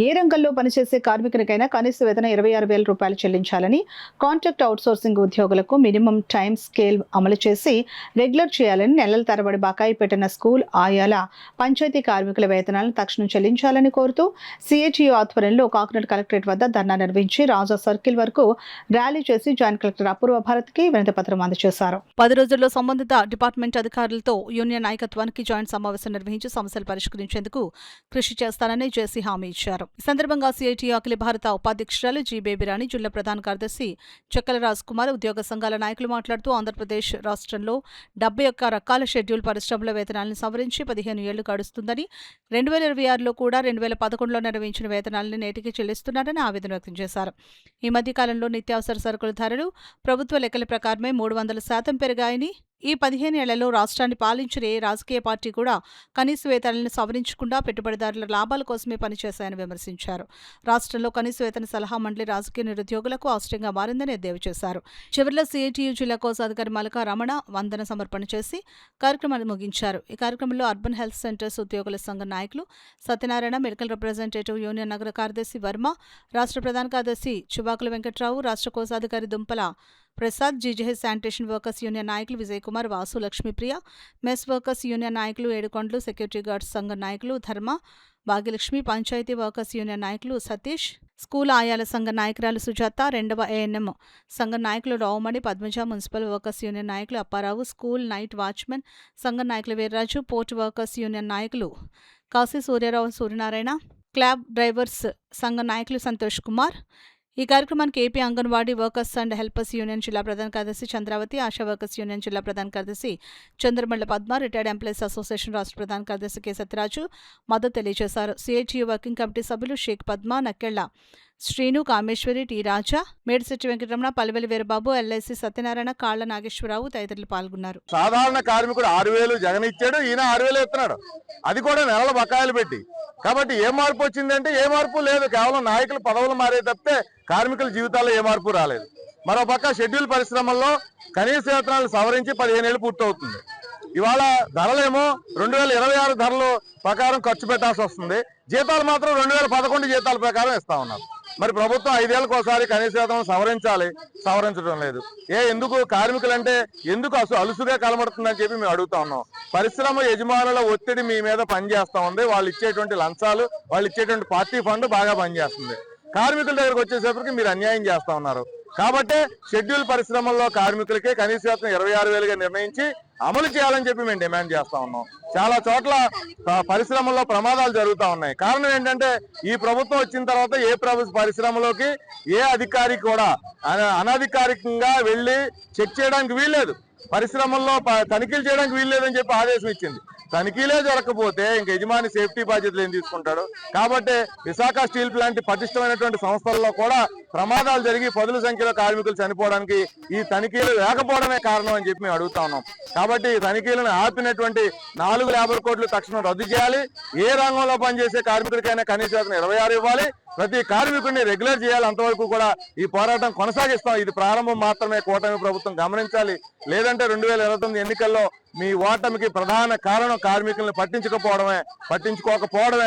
ఏ రంగంలో పనిచేసే కార్మికునికైనా కనీస వేతన 26,000 రూపాయలు చెల్లించాలని, కాంట్రాక్ట్ అవుట్సోర్సింగ్ ఉద్యోగులకు మినిమం టైం స్కేల్ అమలు చేసి రెగ్యులర్ చేయాలని, నెలల తరబడి బకాయి పెట్టిన స్కూల్ ఆయాల, పంచాయతీ కార్మికుల వేతనాలను తక్షణం చెల్లించాలని కోరుతూ సిఐటియు ఆధ్వర్యంలో కాకినాడ కలెక్టరేట్ వద్ద ధర్నా నిర్వహించి రాజా సర్కిల్ వరకు ర్యాలీ చేసి జాయింట్ కలెక్టర్ అపూర్వ భారత్కి వినతి పత్రం అందజేశారు. 10 రోజుల్లో సంబంధిత డిపార్ట్మెంట్ అధికారులతో యూనియన్ నాయకత్వానికి జాయింట్ సమావేశం నిర్వహించి సమస్యలు పరిష్కరించేందుకు కృషి చేస్తానని జేసీ హామీ ఇచ్చారు. ఈ సందర్భంగా సిఐటియు అఖిల భారత ఉపాధ్యక్షురాలు జి బేబిరాణి, జిల్లా ప్రధాన కార్యదర్శి చెక్కల రాజ్ కుమార్, ఉద్యోగ సంఘాల నాయకులు మాట్లాడుతూ ఆంధ్రప్రదేశ్ రాష్ట్రంలో 71 రకాల షెడ్యూల్ పరిశ్రమల వేతనాలను సవరించి 15 ఏళ్లు గడుస్తుందని, 2026లో కూడా 2011లో నిర్వహించిన వేతనాలను నేటికి చెల్లిస్తున్నారని ఆవేదన వ్యక్తం చేశారు. ఈ మధ్య కాలంలో నిత్యావసర సరుకుల ధరలు ప్రభుత్వ లెక్కల ప్రకారమే 300% పెరిగాయని, ఈ 15 ఏళ్లలో రాష్ట్రాన్ని పాలించిన ఏ రాజకీయ పార్టీ కూడా కనీస వేతనాలను సవరించకుండా పెట్టుబడిదారుల లాభాల కోసమే పనిచేశాయని విమర్శించారు. రాష్ట్రంలో కనీస వేతన సలహా మండలి రాజకీయ నిరుద్యోగులకు ఆశ్రయంగా మారిందని ఎద్దేవా చేశారు. చివరిలో సిఐటియు జిల్లా కోశాధికారి మలకా రమణ వందన సమర్పణ చేసి కార్యక్రమాన్ని ముగించారు. ఈ కార్యక్రమంలో అర్బన్ హెల్త్ సెంటర్స్ ఉద్యోగుల సంఘం నాయకులు సత్యనారాయణ, మెడికల్ రిప్రజెంటేటివ్ యూనియన్ నగర కార్యదర్శి వర్మ, రాష్ట్ర ప్రధాన కార్యదర్శి చుబాకుల వెంకట్రావు, రాష్ట్ర కోశాధికారి Dumpala Prasad, GGH sanitation workers union నాయకులు Vijay Kumar, Vasu, Lakshmipriya, mess workers union నాయకులు ఏడుకొండలు, సెక్యూరిటీ గార్డ్స్ సంఘం నాయకులు ధర్మ, భాగ్యలక్ష్మి, పంచాయతీ వర్కర్స్ యూనియన్ నాయకులు సతీష్, స్కూల్ ఆయాల సంఘ నాయకురాలు సుజాత, 2వ ఏఎన్ఎం సంఘం నాయకులు రావుమణి, పద్మజ, మున్సిపల్ వర్కర్స్ యూనియన్ నాయకులు అప్పారావు, స్కూల్ నైట్ వాచ్మెన్ సంఘం నాయకులు వీర్రాజు, పోర్ట్ వర్కర్స్ యూనియన్ నాయకులు కాశీ సూర్యారావు, సూర్యనారాయణ, క్లాబ్ డ్రైవర్స్ సంఘం నాయకులు సంతోష్ కుమార్. ఈ కార్యక్రమానికి AP anganwadi workers and helpers union జిల్లా ప్రధాన కార్యదర్శి చంద్రావతి, ఆశా వర్కర్స్ యూనియన్ జిల్లా ప్రధాన కార్యదర్శి Chandramalla Padma, retired employees association రాష్ట్ర ప్రధాన కార్యదర్శి కె సత్యరాజు మద్దతు తెలియజేశారు. సిఐటియు వర్కింగ్ కమిటీ సభ్యులు షేక్ పద్మ, నక్కెళ్ల శ్రీను, కామేశ్వరి, టి రాజా, మేడిశెట్టి వెంకటరమణ, పల్లెవెల్లి వీరబాబు, ఎల్ఐసి సత్యనారాయణ, కాళ్ల నాగేశ్వరరావు తదితరులు పాల్గొన్నారు. సాధారణ కార్మికుడు 6,000 జగన్ ఇచ్చాడు, ఈయన 6,000 ఇస్తున్నాడు, అది కూడా నెలల బకాయిలు పెట్టి. కాబట్టి ఏ మార్పు వచ్చిందంటే ఏ మార్పు లేదు, కేవలం నాయకులు పదవులు మారే తప్పితే కార్మికుల జీవితాల్లో ఏ మార్పు రాలేదు. మరోపక్క షెడ్యూల్ పరిశ్రమల్లో కనీస వేతనాలు సవరించి 15 ఏళ్ళు పూర్తవుతుంది. ఇవాళ ధరలేమో 2026 ధరలు ప్రకారం ఖర్చు పెట్టాల్సి వస్తుంది, జీతాలు మాత్రం 2011 జీతాల ప్రకారం ఇస్తా ఉన్నారు. మరి ప్రభుత్వం 5 ఏళ్ళకి ఒకసారి కనీస వేతనం సవరించాలి, సవరించడం లేదు. ఎందుకు కార్మికులంటే ఎందుకు అలుసుగా కలమడుతుందని చెప్పి మేము అడుగుతా ఉన్నాం. పరిశ్రమ యజమానుల ఒత్తిడి మీ మీద పనిచేస్తా ఉంది, వాళ్ళు ఇచ్చేటువంటి లంచాలు, వాళ్ళు ఇచ్చేటువంటి పార్టీ ఫండ్ బాగా పనిచేస్తుంది. కార్మికుల దగ్గరకు వచ్చేసేపటికి మీరు అన్యాయం చేస్తా ఉన్నారు. కాబట్టి షెడ్యూల్ పరిశ్రమల్లో కార్మికులకే కనీస వేతనం 26,000గా నిర్ణయించి అమలు చేయాలని చెప్పి మేము డిమాండ్ చేస్తా ఉన్నాం. చాలా చోట్ల పరిశ్రమల్లో ప్రమాదాలు జరుగుతూ ఉన్నాయి. కారణం ఏంటంటే ఈ ప్రభుత్వం వచ్చిన తర్వాత ఏ పరిశ్రమలోకి ఏ అధికారి కూడా అనధికారికంగా వెళ్ళి చెక్ చేయడానికి వీల్లేదు, పరిశ్రమల్లో తనిఖీలు చేయడానికి వీల్లేదని చెప్పి ఆదేశం ఇచ్చింది. తనిఖీలే జరగకపోతే ఇంక యజమాని సేఫ్టీ బాధ్యతలు ఏం తీసుకుంటాడు. కాబట్టి విశాఖ స్టీల్ ప్లాంట్ పటిష్టమైనటువంటి సంస్థల్లో కూడా ప్రమాదాలు జరిగి 10ల సంఖ్యలో కార్మికులు చనిపోవడానికి ఈ తనిఖీలు లేకపోవడమే కారణం అని చెప్పి మేము అడుగుతా ఉన్నాం. కాబట్టి ఈ తనిఖీలను ఆపినటువంటి 4 లేబర్ కోడ్లు తక్షణం రద్దు చేయాలి. ఏ రంగంలో పనిచేసే కార్మికుడికైనా కనీస వేతనం 26 ఇవ్వాలి, ప్రతి కార్మికుడిని రెగ్యులర్ చేయాలి. అంతవరకు కూడా ఈ పోరాటం కొనసాగిస్తాం. ఇది ప్రారంభం మాత్రమే, కూటమి ప్రభుత్వం గమనించాలి. లేదంటే 2029 ఎన్నికల్లో మీ ఓటమికి ప్రధాన కారణం కార్మికులను పట్టించుకోకపోవడమే